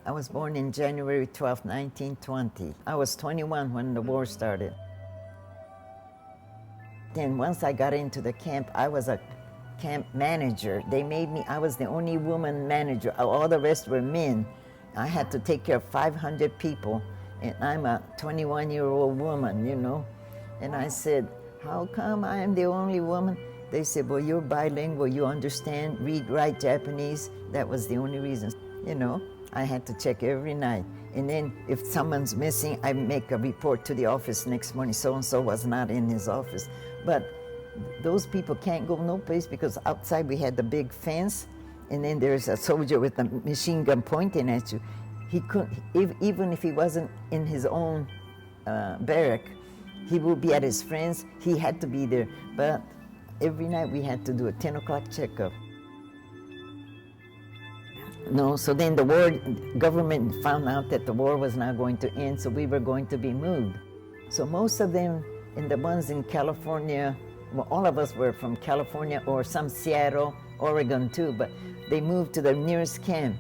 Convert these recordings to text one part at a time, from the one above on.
I was born in January 12, 1920. I was 21 when the war started. Then once I got into the camp, I was a camp manager. They made me, I was the only woman manager. All the rest were men. I had to take care of 500 people, and I'm a 21-year-old woman, you know. And I said, how come I am the only woman? They said, well, you're bilingual, you understand, read, write Japanese. That was the only reason. You know, I had to check every night. And then if someone's missing, I make a report to the office next morning, so-and-so was not in his office. But those people can't go no place because outside we had the big fence, and then there's a soldier with a machine gun pointing at you. He couldn't, even if he wasn't in his own barrack, he would be at his friends. He had to be there. But every night we had to do a 10 o'clock checkup. No, so then the war, government found out that the war was not going to end, so we were going to be moved. So most of them, and the ones in California, well, all of us were from California or some Seattle, Oregon too, but they moved to the nearest camp.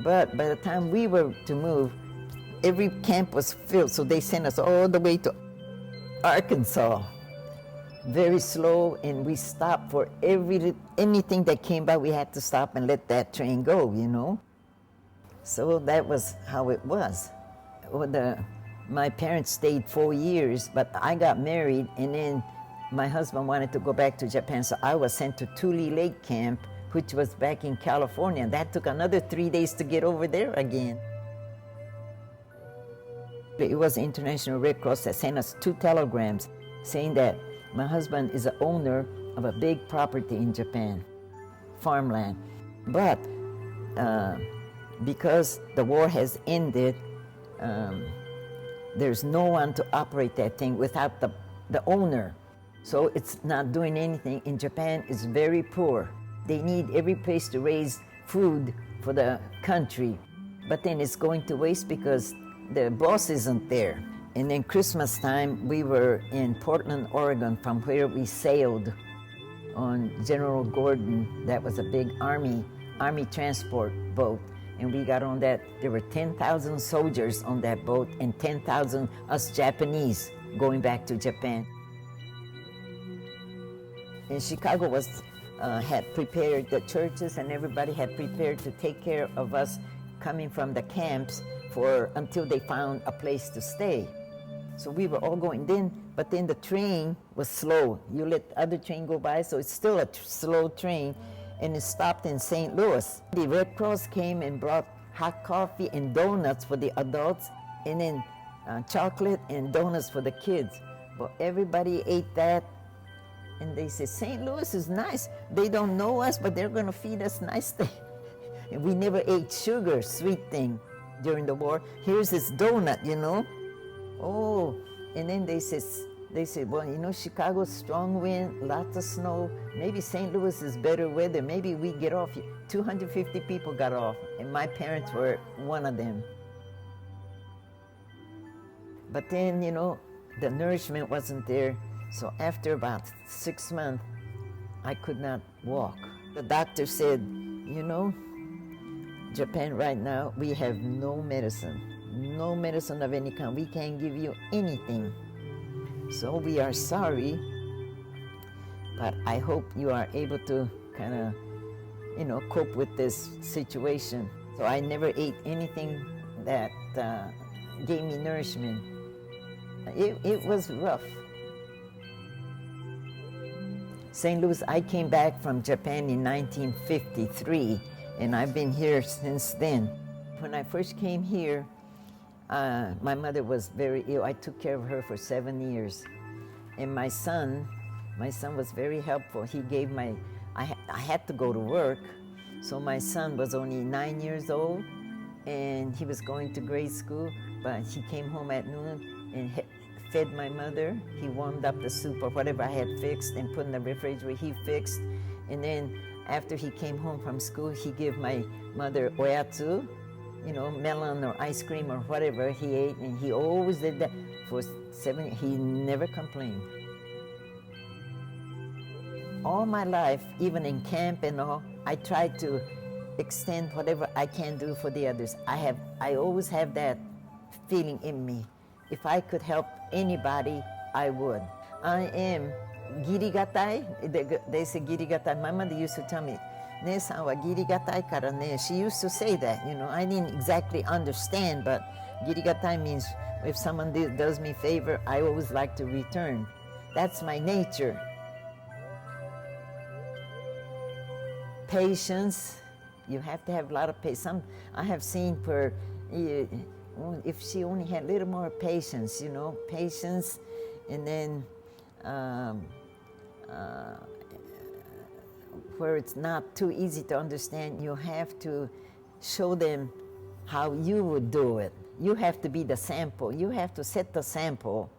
But by the time we were to move, every camp was filled, so they sent us all the way to Arkansas. Very slow, and we stopped for anything that came by. We had to stop and let that train go, you know. So that was how it was. Well, my parents stayed 4 years, but I got married, and then my husband wanted to go back to Japan, so I was sent to Tule Lake Camp, which was back in California. That took another 3 days to get over there again. It was the International Red Cross that sent us 2 telegrams saying that my husband is the owner of a big property in Japan, farmland. But because the war has ended, there's no one to operate that thing without the owner. So it's not doing anything. In Japan, it's very poor. They need every place to raise food for the country. But then it's going to waste because the boss isn't there. And then Christmas time, we were in Portland, Oregon, from where we sailed on General Gordon. That was a big army transport boat. And we got on that. There were 10,000 soldiers on that boat and 10,000 us Japanese going back to Japan. And Chicago had prepared, the churches and everybody had prepared to take care of us coming from the camps until they found a place to stay. So we were all going but then the train was slow. You let the other train go by, so it's still a slow train, and it stopped in St. Louis. The Red Cross came and brought hot coffee and donuts for the adults, and then chocolate and donuts for the kids. But everybody ate that, and they said, St. Louis is nice. They don't know us, but they're gonna feed us nice things. And we never ate sugar, sweet thing during the war. Here's this donut, you know. Oh, and then they said, well, you know, Chicago's strong wind, lots of snow. Maybe St. Louis is better weather. Maybe we get off. 250 people got off, and my parents were one of them. But then, you know, the nourishment wasn't there. So after about 6 months, I could not walk. The doctor said, you know, Japan right now, we have no medicine of any kind. We can't give you anything. So we are sorry, but I hope you are able to kind of, you know, cope with this situation. So I never ate anything that gave me nourishment. It was rough. St. Louis, I came back from Japan in 1953, and I've been here since then. When I first came here, my mother was very ill. I took care of her for 7 years. And my son was very helpful. He gave I had to go to work, so my son was only 9 years old, and he was going to grade school, but he came home at noon and fed my mother. He warmed up the soup or whatever I had fixed and put in the refrigerator. He fixed, and then after he came home from school, he gave my mother oyatsu, you know, melon or ice cream or whatever he ate, and he always did that for 7 years. He never complained. All my life, even in camp and all, I tried to extend whatever I can do for the others. I always have that feeling in me. If I could help anybody, I would. I am girigatai. They say girigatai. My mother used to tell me, "Ne-san wa girigatai kara ne." She used to say that. I didn't exactly understand, but girigatai means if someone does me a favor, I always like to return. That's my nature. Patience. You have to have a lot of patience. I have seen if she only had a little more patience, patience, and then where it's not too easy to understand, you have to show them how you would do it. You have to be the sample. You have to set the sample